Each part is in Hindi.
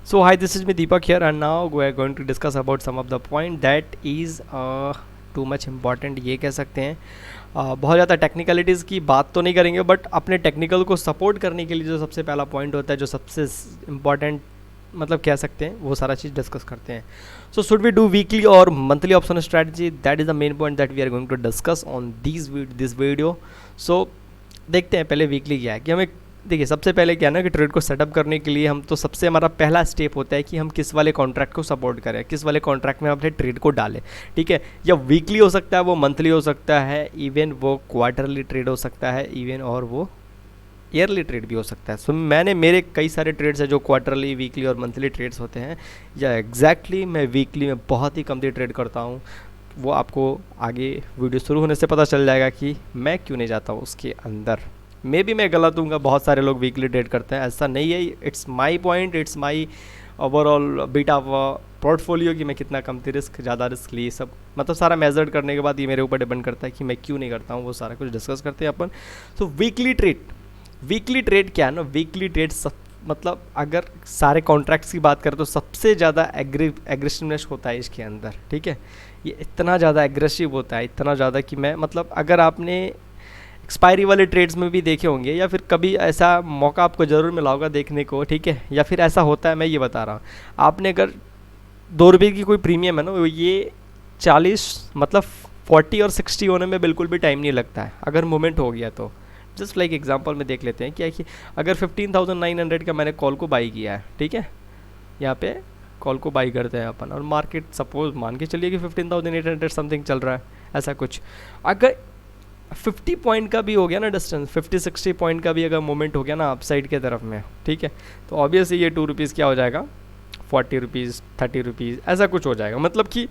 So hi, this is me Deepak here, and now we are going to discuss about some of the point that is too much important ये कह सकते हैं। बहुत ज़्यादा टेक्निकलिटीज़ की बात तो नहीं करेंगे, बट अपने टेक्निकल को सपोर्ट करने के लिए जो सबसे पहला पॉइंट होता है, जो सबसे इम्पॉर्टेंट मतलब कह सकते हैं, वो सारा चीज़ डिस्कस करते हैं। So should we do weekly और monthly option strategy, that is the main point that we are going to discuss on this video. So देखते हैं पहले वीकली क्या है कि हमें, देखिए सबसे पहले क्या है ना कि ट्रेड को सेटअप करने के लिए हम तो सबसे हमारा पहला स्टेप होता है कि हम किस वाले कॉन्ट्रैक्ट को सपोर्ट करें, किस वाले कॉन्ट्रैक्ट में अपने ट्रेड को डालें। ठीक है, या वीकली हो सकता है, वो मंथली हो सकता है, इवन वो क्वार्टरली ट्रेड हो सकता है, इवन और वो ईयरली ट्रेड भी हो सकता है। सो मैंने मेरे कई सारे ट्रेड्स हैं जो क्वार्टरली, वीकली और मंथली ट्रेड्स होते हैं, या एग्जैक्टली मैं वीकली में बहुत ही कम ट्रेड करता हूँ। वो आपको आगे वीडियो शुरू होने से पता चल जाएगा कि मैं क्यों नहीं जाता हूँ उसके अंदर। मे भी मैं गलत हूँ, बहुत सारे लोग वीकली ट्रेड करते हैं, ऐसा नहीं है। It's my point, it's my overall bit of portfolio कि मैं कितना कम रिस्क, ज़्यादा रिस्क लिए, सब मतलब सारा मेजर्ड करने के बाद ये मेरे ऊपर डिपेंड करता है कि मैं क्यों नहीं करता हूँ। वो सारा कुछ डिस्कस करते हैं अपन। तो वीकली ट्रेड क्या है ना, वीकली ट्रेड मतलब अगर सारे कॉन्ट्रैक्ट्स की बात करें तो सबसे ज़्यादा एग्रेसिवनेस होता है इसके अंदर। ठीक है, ये इतना ज़्यादा एग्रेसिव होता है, इतना ज़्यादा कि मैं मतलब अगर आपने एक्सपायरी वाले ट्रेड्स में भी देखे होंगे, या फिर कभी ऐसा मौका आपको ज़रूर मिला होगा देखने को। ठीक है, या फिर ऐसा होता है, मैं ये बता रहा हूँ, आपने अगर ₹2 की कोई प्रीमियम है ना, ये 40 मतलब 40 और 60 होने में बिल्कुल भी टाइम नहीं लगता है अगर मोमेंट हो गया तो। जस्ट लाइक एग्जांपल में देख लेते हैं क्या कि अगर 15,900 का मैंने कॉल को बाई किया है, ठीक है, यहाँ पे कॉल को बाई करते हैं अपन, और मार्केट सपोज मान के चलिए कि 15,800 समथिंग चल रहा है, ऐसा कुछ। अगर 50 पॉइंट का भी हो गया ना डिस्टेंस, 50-60 पॉइंट का भी अगर मोमेंट हो गया ना अप साइड के तरफ में, ठीक है, तो ऑब्वियसली ये ₹2 क्या हो जाएगा, ₹40, ₹30, ऐसा कुछ हो जाएगा। मतलब कि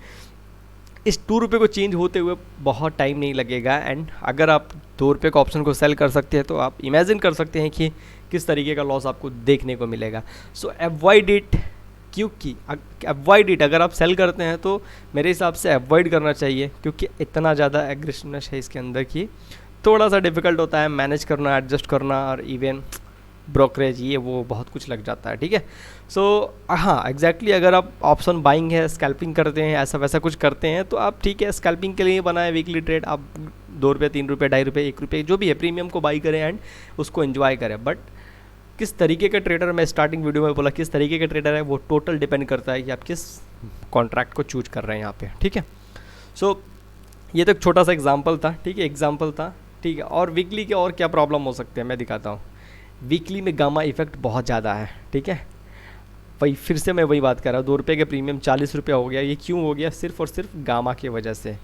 इस ₹2 को चेंज होते हुए बहुत टाइम नहीं लगेगा। एंड अगर आप ₹2 का ऑप्शन को सेल कर सकते हैं तो आप इमेजिन कर सकते हैं कि किस तरीके का लॉस आपको देखने को मिलेगा। सो अवॉइड इट, क्योंकि अवॉइड इट, अगर आप सेल करते हैं तो मेरे हिसाब से अवॉइड करना चाहिए, क्योंकि इतना ज़्यादा एग्रेसिवनेस है इसके अंदर कि थोड़ा सा डिफ़िकल्ट होता है मैनेज करना, एडजस्ट करना, और इवन ब्रोकरेज ये वो बहुत कुछ लग जाता है। ठीक है, सो हाँ एग्जैक्टली, अगर आप ऑप्शन बाइंग है, स्कैल्पिंग करते हैं, ऐसा वैसा कुछ करते हैं तो आप ठीक है, स्कैल्पिंग के लिए बनाए वीकली ट्रेड, आप ₹2, ₹3, ₹2.5, ₹1 जो भी है प्रीमियम को बाई करें एंड उसको एंजॉय करें। बट किस तरीके का ट्रेडर, मैं स्टार्टिंग वीडियो में बोला किस तरीके का ट्रेडर है, वो टोटल डिपेंड करता है कि आप किस कॉन्ट्रैक्ट को चूज कर रहे हैं यहाँ पे। ठीक है, सो ये तो एक छोटा सा एग्जांपल था। ठीक है, एग्जांपल था। ठीक है, और वीकली के और क्या प्रॉब्लम हो सकते हैं मैं दिखाता हूँ। वीकली में गामा इफेक्ट बहुत ज़्यादा है। ठीक है, वही फिर से मैं वही बात कर रहा हूँ, ₹2 के प्रीमियम ₹40 हो गया। ये क्यों हो गया? सिर्फ और सिर्फ गामा की वजह से।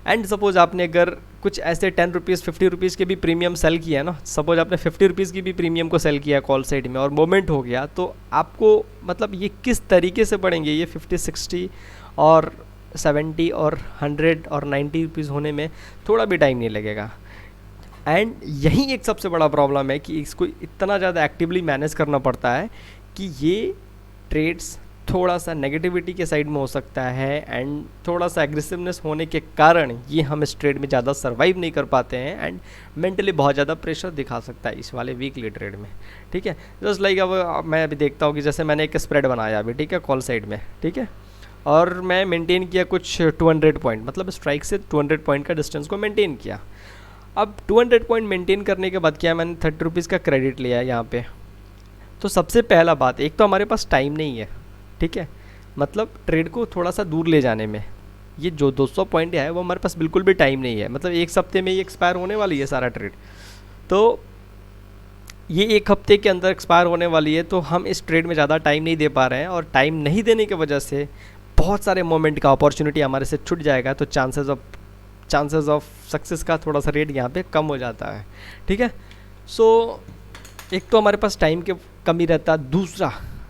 एंड सपोज आपने अगर कुछ ऐसे ₹10, ₹50 के भी प्रीमियम सेल किया है ना, सपोज आपने ₹50 की भी प्रीमियम को सेल किया कॉल साइड में और मोमेंट हो गया, तो आपको मतलब ये किस तरीके से पड़ेंगे, ये 50, 60 और 70 और 100 और ₹90 होने में थोड़ा भी टाइम नहीं लगेगा। एंड यही एक सबसे बड़ा प्रॉब्लम है कि इसको इतना ज़्यादा एक्टिवली मैनेज करना पड़ता है कि ये ट्रेड्स थोड़ा सा नेगेटिविटी के साइड में हो सकता है, एंड थोड़ा सा एग्रेसिवनेस होने के कारण ये हम इस ट्रेड में ज़्यादा सर्वाइव नहीं कर पाते हैं, एंड मेंटली बहुत ज़्यादा प्रेशर दिखा सकता है इस वाले वीकली ट्रेड में। ठीक है, जस्ट लाइक अब मैं अभी देखता हूँ कि जैसे मैंने एक स्प्रेड बनाया अभी, ठीक है, कॉल साइड में, ठीक है, और मैं मेनटेन किया कुछ 200 पॉइंट, मतलब स्ट्राइक से 200 पॉइंट का डिस्टेंस को मेनटेन किया। अब 200 पॉइंट मेंटेन करने के बाद क्या, मैंने ₹30 का क्रेडिट लिया है यहाँ पे। तो सबसे पहला बात, एक तो हमारे पास टाइम नहीं है। ठीक है, मतलब ट्रेड को थोड़ा सा दूर ले जाने में ये जो 200 पॉइंट है वो हमारे पास बिल्कुल भी टाइम नहीं है। मतलब एक हफ्ते में ये एक्सपायर होने वाली है सारा ट्रेड, तो ये एक हफ्ते के अंदर एक्सपायर होने वाली है, तो हम इस ट्रेड में ज़्यादा टाइम नहीं दे पा रहे हैं, और टाइम नहीं देने की वजह से बहुत सारे मोमेंट का अपॉर्चुनिटी हमारे से छूट जाएगा। तो चांसेस ऑफ सक्सेस का थोड़ा सा रेट यहाँ पे कम हो जाता है। ठीक है, सो एक तो हमारे पास टाइम की कमी रहता है,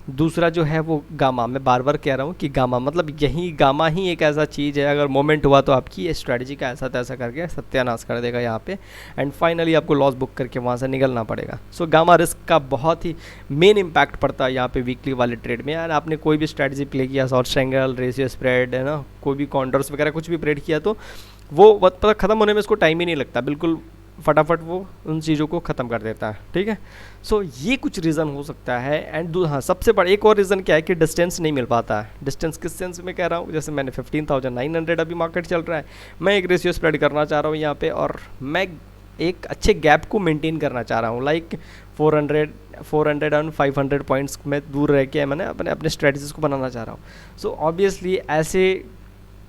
दूसरा जो है वो गामा, मैं बार बार कह रहा हूँ कि गामा मतलब गामा ही एक ऐसा चीज़ है, अगर मोमेंट हुआ तो आपकी स्ट्रेटजी का ऐसा तैसा करके सत्यानाश कर देगा यहाँ पे, एंड फाइनली आपको लॉस बुक करके वहाँ से निकलना पड़ेगा। सो गामा रिस्क का बहुत ही मेन इम्पैक्ट पड़ता है यहाँ पे वीकली वाले ट्रेड में। यार आपने कोई भी स्ट्रेटजी प्ले किया, शॉर्ट स्ट्रैंगल, रेशियो स्प्रेड, है ना, कोई भी कॉन्डर्स वगैरह कुछ भी ट्रेड किया, तो वो मतलब ख़त्म होने में इसको टाइम ही नहीं लगता, बिल्कुल फटाफट वो उन चीज़ों को ख़त्म कर देता है, ठीक है। सो ये कुछ रीज़न हो सकता है। एंड हाँ, सबसे बड़ा एक और रीज़न क्या है कि डिस्टेंस नहीं मिल पाता है। डिस्टेंस किस सेंस में कह रहा हूँ, जैसे मैंने 15,900 अभी मार्केट चल रहा है, मैं एक रेशियो स्प्रेड करना चाह रहा हूँ यहाँ पे, और मैं एक अच्छे गैप को मेंटेन करना चाह रहा हूँ, लाइक 400 और 500 पॉइंट्स में दूर रह के मैंने अपने स्ट्रेटजीज को बनाना चाह रहा हूँ। सो ऑब्वियसली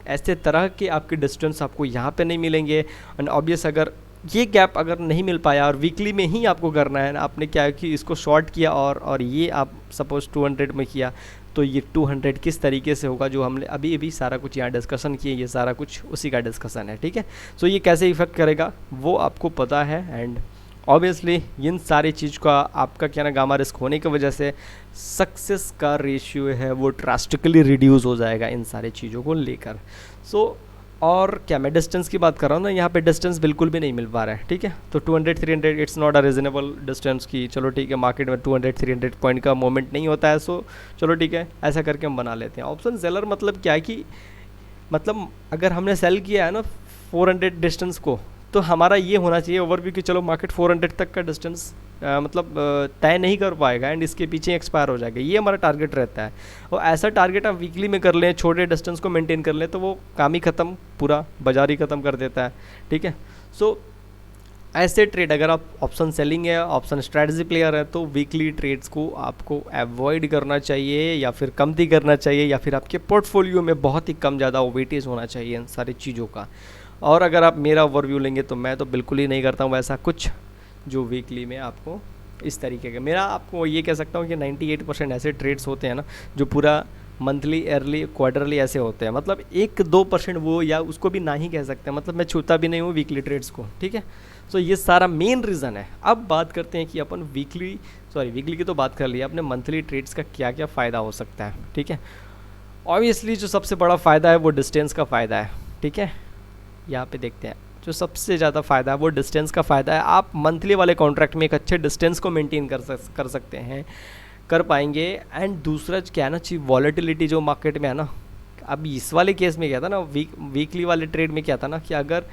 ऐसे तरह के आपके डिस्टेंस आपको यहाँ पे नहीं मिलेंगे। एंड ऑब्वियस अगर ये गैप अगर नहीं मिल पाया और वीकली में ही आपको करना है, आपने क्या कि इसको शॉर्ट किया और ये आप सपोज 200 में किया, तो ये 200 किस तरीके से होगा, जो हमने अभी सारा कुछ यहाँ डिस्कशन किए, ये सारा कुछ उसी का डिस्कशन है, ठीक है। सो ये कैसे इफेक्ट करेगा वो आपको पता है। एंड ऑब्वियसली इन सारी चीज़ का आपका क्या ना गामा रिस्क होने की वजह से सक्सेस का रेशियो है वो ड्रास्टिकली रिड्यूस हो जाएगा इन सारी चीज़ों को लेकर। सो और क्या मैं डिस्टेंस की बात कर रहा हूँ ना, यहाँ पे डिस्टेंस बिल्कुल भी नहीं मिल पा रहा है, ठीक है। तो 200-300 it's not a reasonable distance की, चलो ठीक है, मार्केट में 200-300 पॉइंट का मोमेंट नहीं होता है, सो चलो ठीक है, ऐसा करके हम बना लेते हैं ऑप्शन सेलर। मतलब क्या है कि मतलब अगर हमने सेल किया है ना 400 डिस्टेंस को, तो हमारा ये होना चाहिए ओवरव्यू कि चलो मार्केट 400 तक का डिस्टेंस तय नहीं कर पाएगा एंड इसके पीछे एक्सपायर हो जाएगा, ये हमारा टारगेट रहता है। और ऐसा टारगेट आप वीकली में कर लें, छोटे डिस्टेंस को मेंटेन कर लें, तो वो काम ही ख़त्म, पूरा बाजार ही ख़त्म कर देता है, ठीक है। सो ऐसे ट्रेड अगर आप ऑप्शन सेलिंग है, ऑप्शन स्ट्रैटेजी प्लेयर है, तो वीकली ट्रेड्स को आपको अवॉइड करना चाहिए या फिर कमती करना चाहिए, या फिर आपके पोर्टफोलियो में बहुत ही कम ज़्यादा वेटेज होना चाहिए इन सारी चीज़ों का। और अगर आप मेरा ओवरव्यू लेंगे तो मैं तो बिल्कुल ही नहीं करता हूँ ऐसा कुछ जो वीकली में आपको इस तरीके का। मेरा आपको ये कह सकता हूँ कि 98% ऐसे ट्रेड्स होते हैं ना जो पूरा मंथली, ईयरली, क्वार्टरली ऐसे होते हैं, मतलब 1-2% वो, या उसको भी ना ही कह सकते हैं, मतलब मैं छूता भी नहीं हूँ वीकली ट्रेड्स को, ठीक है। सो ये सारा मेन रीज़न है। अब बात करते हैं कि अपन वीकली की तो बात कर लिया, अपने मंथली ट्रेड्स का क्या क्या फ़ायदा हो सकता है, ठीक है। ऑब्वियसली जो सबसे बड़ा फ़ायदा है वो डिस्टेंस का फ़ायदा है, ठीक है। यहाँ पे देखते हैं जो सबसे ज़्यादा फ़ायदा है वो डिस्टेंस का फ़ायदा है। आप मंथली वाले कॉन्ट्रैक्ट में एक अच्छे डिस्टेंस को मेंटेन कर सकते हैं, कर पाएंगे। एंड दूसरा क्या है ना, चाहिए वॉलेटिलिटी जो मार्केट में है ना, अब इस वाले केस में क्या था ना, वीकली वाले ट्रेड में क्या था ना कि अगर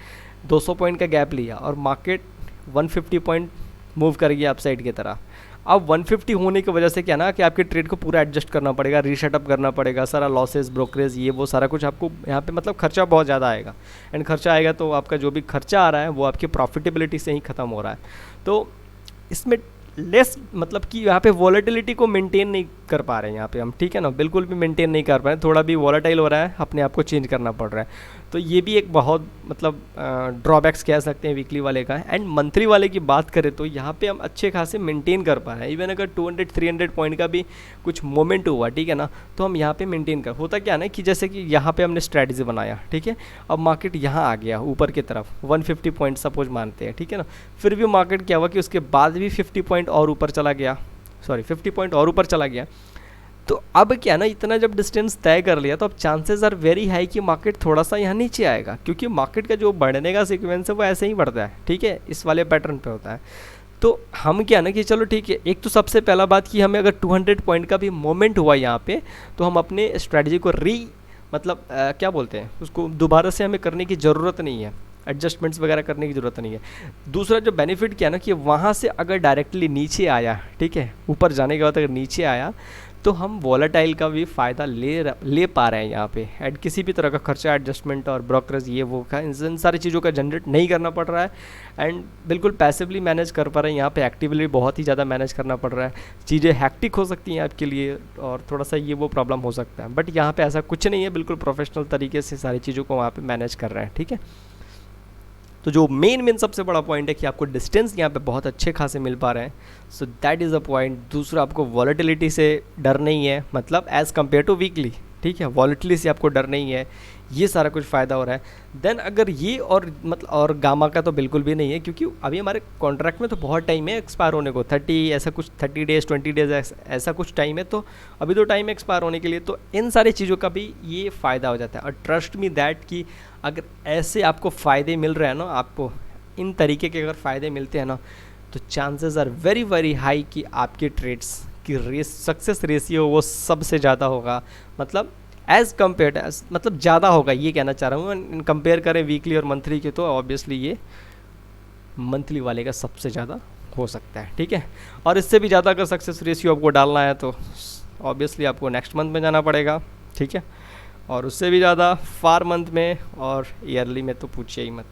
200 पॉइंट का गैप लिया और मार्केट 150 पॉइंट मूव कर गया अपसाइड की तरह, अब 150 होने की वजह से क्या ना कि आपके ट्रेड को पूरा एडजस्ट करना पड़ेगा, रीसेटअप करना पड़ेगा, सारा लॉसेस, ब्रोकरेज, ये वो सारा कुछ आपको यहाँ पे मतलब खर्चा बहुत ज़्यादा आएगा। एंड खर्चा आएगा तो आपका जो भी खर्चा आ रहा है वो आपकी प्रॉफिटेबिलिटी से ही ख़त्म हो रहा है। तो इसमें लेस मतलब कि यहाँ पे वॉलेटिलिटी को मेंटेन नहीं कर पा रहे हैं यहाँ पे हम, ठीक है ना, बिल्कुल भी मेंटेन नहीं कर पा रहे हैं, थोड़ा भी वॉलेटाइल हो रहा है, अपने आप को चेंज करना पड़ रहा है। तो ये भी एक बहुत मतलब ड्रॉबैक्स कह सकते हैं वीकली वाले का। एंड मंथली वाले की बात करें तो यहाँ पे हम अच्छे खासे मेंटेन कर पा रहे हैं, इवन अगर 200-300 पॉइंट का भी कुछ मोमेंट हुआ, ठीक है ना, तो हम यहाँ पे मेंटेन कर। होता क्या है ना कि जैसे कि यहाँ पे हमने स्ट्रैटेजी बनाया, ठीक है, अब मार्केट यहाँ आ गया ऊपर की तरफ 150 पॉइंट सपोज मानते हैं, ठीक है ना, फिर भी मार्केट क्या हुआ कि उसके बाद भी 50 पॉइंट और ऊपर चला गया, 50 पॉइंट और ऊपर चला गया। तो अब क्या ना, इतना जब डिस्टेंस तय कर लिया तो अब चांसेस आर वेरी हाई कि मार्केट थोड़ा सा यहाँ नीचे आएगा, क्योंकि मार्केट का जो बढ़ने का सीक्वेंस है वो ऐसे ही बढ़ता है, ठीक है, इस वाले पैटर्न पे होता है। तो हम क्या ना कि चलो ठीक है, एक तो सबसे पहला बात कि हमें अगर 200 पॉइंट का भी मोमेंट हुआ यहाँ पे, तो हम अपने स्ट्रैटेजी को मतलब क्या बोलते हैं उसको, दोबारा से हमें करने की ज़रूरत नहीं है, एडजस्टमेंट्स वगैरह करने की ज़रूरत नहीं है। दूसरा जो बेनिफिट क्या है ना कि वहाँ से अगर डायरेक्टली नीचे आया, ठीक है, ऊपर जाने के बाद अगर नीचे आया तो हम वॉलेटाइल का भी फ़ायदा ले पा रहे हैं यहाँ पे। एंड किसी भी तरह का खर्चा, एडजस्टमेंट और ब्रोकरेज ये वो का इन सारी चीज़ों का जनरेट नहीं करना पड़ रहा है। एंड बिल्कुल पैसिवली मैनेज कर पा रहे हैं, यहाँ पे एक्टिवली बहुत ही ज़्यादा मैनेज करना पड़ रहा है। चीज़ें हैक्टिक हो सकती हैं आपके लिए और थोड़ा सा ये वो प्रॉब्लम हो सकता है, बट यहाँ पर ऐसा कुछ नहीं है, बिल्कुल प्रोफेशनल तरीके से सारी चीज़ों को वहाँ पर मैनेज कर रहे हैं, ठीक है। तो जो मेन सबसे बड़ा पॉइंट है कि आपको डिस्टेंस यहाँ पे बहुत अच्छे खासे मिल पा रहे हैं, so that is a point. दूसरा, आपको वॉलेटिलिटी से डर नहीं है, मतलब एज़ कम्पेयर टू वीकली, ठीक है, वॉलेटिलिटी से आपको डर नहीं है, ये सारा कुछ फ़ायदा हो रहा है। देन अगर ये और गामा का तो बिल्कुल भी नहीं है, क्योंकि अभी हमारे कॉन्ट्रैक्ट में तो बहुत टाइम है एक्सपायर होने को, 30 डेज़ 20 डेज़ ऐसा कुछ टाइम है, तो अभी तो टाइम एक्सपायर होने के लिए, तो इन सारी चीज़ों का भी ये फ़ायदा हो जाता है। और ट्रस्ट मी दैट कि अगर ऐसे आपको फ़ायदे मिल रहे हैं ना, आपको इन तरीके के अगर फ़ायदे मिलते हैं ना, तो chances are very very high कि आपके ट्रेड्स की सक्सेस रेशियो वो सबसे ज़्यादा होगा, मतलब एज़ कम्पेयर मतलब ज़्यादा होगा, ये कहना चाह रहा हूँ। कंपेयर करें वीकली और मंथली के तो ऑब्वियसली ये मंथली वाले का सबसे ज़्यादा हो सकता है, ठीक है। और इससे भी ज़्यादा अगर सक्सेस रेशियो आपको डालना है तो ऑब्वियसली आपको नेक्स्ट मंथ में जाना पड़ेगा, ठीक है। और उससे भी ज़्यादा फार मंथ में और ईयरली में तो पूछिए ही मत।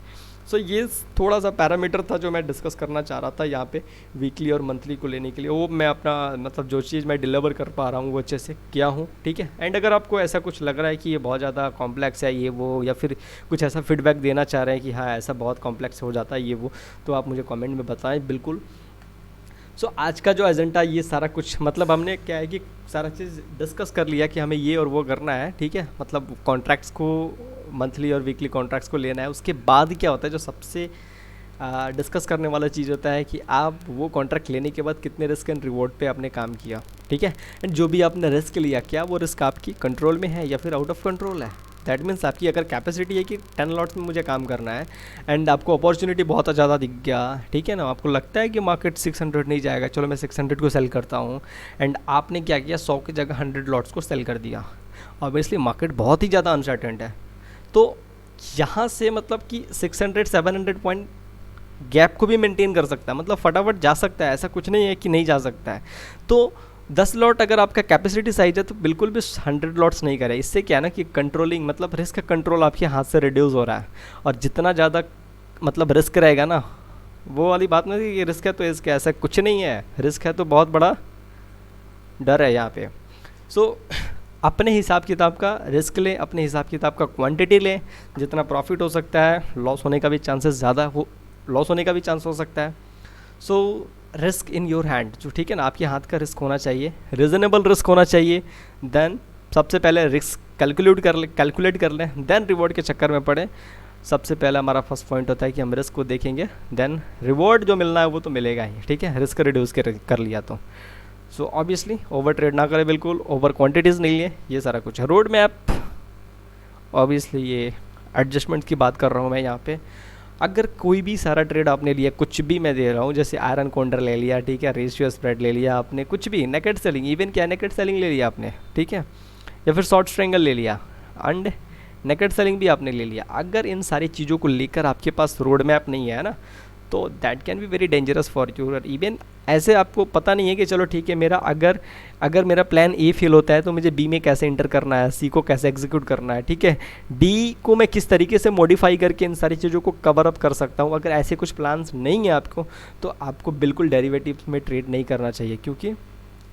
सो ये थोड़ा सा पैरामीटर था जो मैं डिस्कस करना चाह रहा था यहाँ पे वीकली और मंथली को लेने के लिए। वो मैं अपना मतलब जो चीज़ मैं डिलीवर कर पा रहा हूँ वो अच्छे से किया हूँ, ठीक है। एंड अगर आपको ऐसा कुछ लग रहा है कि ये बहुत ज़्यादा कॉम्प्लेक्स है ये वो, या फिर कुछ ऐसा फीडबैक देना चाह रहे हैं कि हाँ ऐसा बहुत कॉम्प्लेक्स हो जाता है ये वो, तो आप मुझे कमेंट में बताएं बिल्कुल। सो आज का जो एजेंडा ये सारा कुछ मतलब हमने क्या है कि सारा चीज़ डिस्कस कर लिया कि हमें ये और वो करना है, ठीक है। मतलब कॉन्ट्रैक्ट्स को मंथली और वीकली कॉन्ट्रैक्ट्स को लेना है। उसके बाद क्या होता है जो सबसे डिस्कस करने वाला चीज़ होता है कि आप वो कॉन्ट्रैक्ट लेने के बाद कितने रिस्क एंड रिवॉर्ड पे आपने काम किया, ठीक है। एंड जो भी आपने रिस्क लिया क्या वो रिस्क आपकी कंट्रोल में है या फिर आउट ऑफ कंट्रोल है। दैट मीन्स आपकी अगर कैपेसिटी है कि 10 लॉट्स में मुझे काम करना है एंड आपको अपॉर्चुनिटी बहुत ज़्यादा दिख गया, ठीक है ना, आपको लगता है कि मार्केट 600 नहीं जाएगा, चलो मैं 600 को सेल करता हूँ, एंड आपने क्या किया 100 की जगह 100 लॉट्स को सेल कर दिया। ऑब्वियसली मार्केट बहुत ही ज़्यादा अनसर्टेंट है, तो यहाँ से मतलब कि 600-700 पॉइंट गैप को भी मेंटेन कर सकता है, मतलब फटाफट जा सकता है, ऐसा कुछ नहीं है कि नहीं जा सकता है। तो 10 लॉट अगर आपका कैपेसिटी साइज है तो बिल्कुल भी 100 लॉट्स नहीं करे। इससे क्या है ना कि कंट्रोलिंग मतलब रिस्क कंट्रोल आपके हाथ से रिड्यूस हो रहा है, और जितना ज़्यादा मतलब रिस्क रहेगा ना, वो वाली बात नहीं कि रिस्क है तो इसके ऐसा कुछ नहीं है, रिस्क है तो बहुत बड़ा डर है यहाँ पे। सो अपने हिसाब किताब का रिस्क लें, अपने हिसाब किताब का क्वांटिटी लें, जितना प्रॉफिट हो सकता है, लॉस होने का भी चांसेस ज़्यादा हो, लॉस होने का भी चांस हो सकता है। So risk in your hand, जो ठीक है ना आपके हाथ का रिस्क होना चाहिए, रीज़नेबल रिस्क होना चाहिए। देन सबसे पहले रिस्क कैलकुलेट कर लें, देन रिवॉर्ड के चक्कर में पड़े। सबसे पहला हमारा फर्स्ट पॉइंट होता है कि हम रिस्क को देखेंगे, देन रिवॉर्ड जो मिलना है वो तो मिलेगा ही, ठीक है। रिस्क रिड्यूस कर लिया तो सो ऑब्वियसली ओवर ट्रेड ना करें, बिल्कुल ओवर क्वांटिटीज़ नहीं है, ये सारा कुछ है। रोड मैप ऑब्वियसली ये एडजस्टमेंट की बात कर रहा हूँ मैं यहाँ पे। अगर कोई भी सारा ट्रेड आपने लिया, कुछ भी मैं दे रहा हूँ, जैसे आयरन कॉन्डर ले लिया, ठीक है, रेशियो स्प्रेड ले लिया आपने, कुछ भी नेकेड सेलिंग, इवन क्या नेकेड सेलिंग ले लिया आपने, ठीक है, या फिर शॉर्ट स्ट्रेंगल ले लिया एंड नेकेड सेलिंग भी आपने ले लिया। अगर इन सारी चीज़ों को लेकर आपके पास रोड मैप नहीं है ना, तो that can be very dangerous for you. और इवन ऐसे आपको पता नहीं है कि चलो ठीक है मेरा अगर मेरा प्लान ए फेल होता है तो मुझे बी में कैसे इंटर करना है, सी को कैसे एग्जीक्यूट करना है, ठीक है, डी को मैं किस तरीके से मॉडिफाई करके इन सारी चीज़ों को कवर अप कर सकता हूँ। अगर ऐसे कुछ प्लान्स नहीं है आपको तो आपको बिल्कुल डेरिवेटिव्स में ट्रेड नहीं करना चाहिए, क्योंकि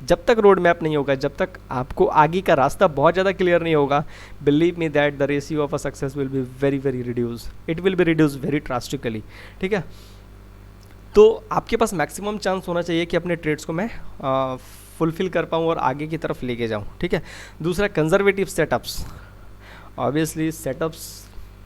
जब तक रोड मैप नहीं होगा, जब तक आपको आगे का रास्ता बहुत ज़्यादा क्लियर नहीं होगा, believe me that the ratio of a success will be very very reduce, it will be reduce very drastically, ठीक है। तो आपके पास मैक्सिमम चांस होना चाहिए कि अपने ट्रेड्स को मैं फुलफ़िल कर पाऊँ और आगे की तरफ लेके जाऊँ, ठीक है। दूसरा कंजर्वेटिव सेटअप्स, ऑब्वियसली सेटअप्स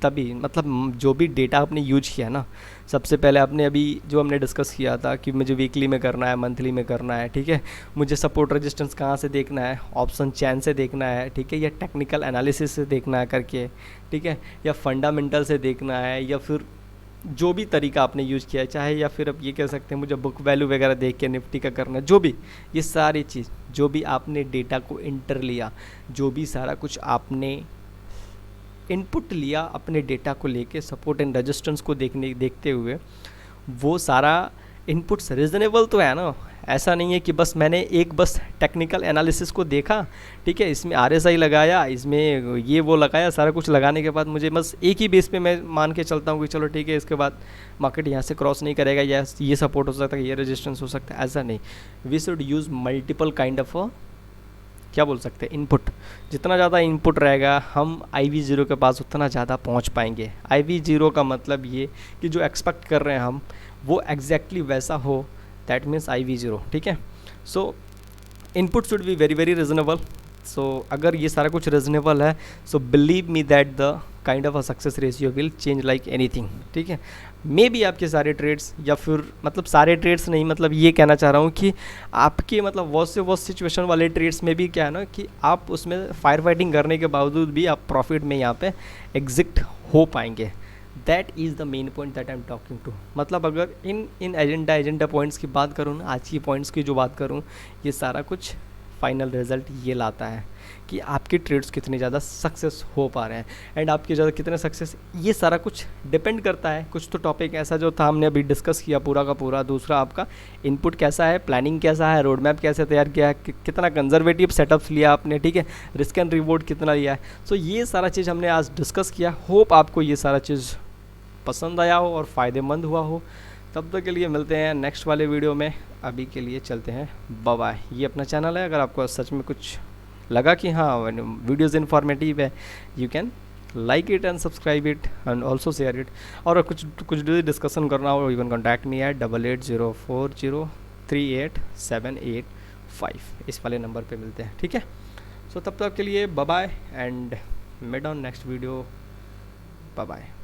तभी मतलब जो भी डेटा आपने यूज किया ना, सबसे पहले आपने अभी जो हमने डिस्कस किया था कि मुझे वीकली में करना है, मंथली में करना है, ठीक है, मुझे सपोर्ट रेजिस्टेंस कहाँ से देखना है, ऑप्शन चैन से देखना है, ठीक है, या टेक्निकल एनालिसिस से देखना है करके, ठीक है, या फंडामेंटल से देखना है, या फिर जो भी तरीका आपने यूज़ किया है, चाहे या फिर आप ये कह सकते हैं मुझे बुक वैल्यू वगैरह देख के निफ्टी का करना है, जो भी ये सारी चीज़ जो भी आपने डेटा को इंटर लिया, जो भी सारा कुछ आपने इनपुट लिया अपने डेटा को लेके सपोर्ट एंड रेजिस्टेंस को देखते हुए, वो सारा इनपुट्स रीज़नेबल तो है ना। ऐसा नहीं है कि बस मैंने बस टेक्निकल एनालिसिस को देखा, ठीक है, इसमें RSI लगाया, इसमें ये वो लगाया, सारा कुछ लगाने के बाद मुझे बस एक ही बेस पे मैं मान के चलता हूँ कि चलो ठीक है इसके बाद मार्केट यहाँ से क्रॉस नहीं करेगा, या ये सपोर्ट हो सकता है, ये रेजिस्टेंस हो सकता है, ऐसा नहीं। We should use multiple kind of क्या बोल सकते हैं इनपुट। जितना ज़्यादा इनपुट रहेगा हम IV0 के पास उतना ज़्यादा पहुंच पाएंगे। IV0 का मतलब ये कि जो एक्सपेक्ट कर रहे हैं हम वो एग्जैक्टली वैसा हो, दैट मीन्स IV0, ठीक है। So input should be very very reasonable. So अगर ये सारा कुछ रिजनेबल है, so believe me that the kind of a success ratio will change like anything, ठीक है। मे बी आपके सारे ट्रेड्स, या फिर मतलब सारे ट्रेड्स नहीं, मतलब ये कहना चाह रहा हूँ कि आपके मतलब वर्स्ट से वर्स्ट सिचुएशन वाले ट्रेड्स में भी क्या है ना कि आप उसमें फायर फाइटिंग करने के बावजूद भी आप प्रॉफिट में यहाँ पे एग्जिट हो पाएंगे। That is the main point that I am talking to. मतलब अगर इन एजेंडा पॉइंट्स की बात करूँ ना, आज की पॉइंट्स की जो बात करूँ, ये सारा कुछ फाइनल रिजल्ट ये लाता है कि आपके ट्रेड्स कितने ज़्यादा सक्सेस हो पा रहे हैं एंड आपके ज़्यादा कितने सक्सेस, ये सारा कुछ डिपेंड करता है। कुछ तो टॉपिक ऐसा जो था हमने अभी डिस्कस किया पूरा का पूरा, दूसरा आपका इनपुट कैसा है, प्लानिंग कैसा है, रोड मैप कैसे तैयार किया है, कितना कंजर्वेटिव सेटअप्स लिया आपने, ठीक है, रिस्क एंड रिवॉर्ड कितना लिया है। सो ये सारा चीज़ हमने आज डिस्कस किया। होप आपको ये सारा चीज़ पसंद आया हो और फ़ायदेमंद हुआ हो। तब तक के लिए मिलते हैं नेक्स्ट वाले वीडियो में। अभी के लिए चलते हैं, बाय बाय। ये अपना चैनल है, अगर आपको सच में कुछ लगा कि हाँ वीडियोज़ इन्फॉर्मेटिव है, you can like it and subscribe it and also share it. और कुछ डिस्कशन करना हो, इवन कॉन्टैक्ट मी एट 8804038785, इस वाले नंबर पे मिलते हैं, ठीक है। सो तब तक के लिए bye bye and meet on next video, bye bye.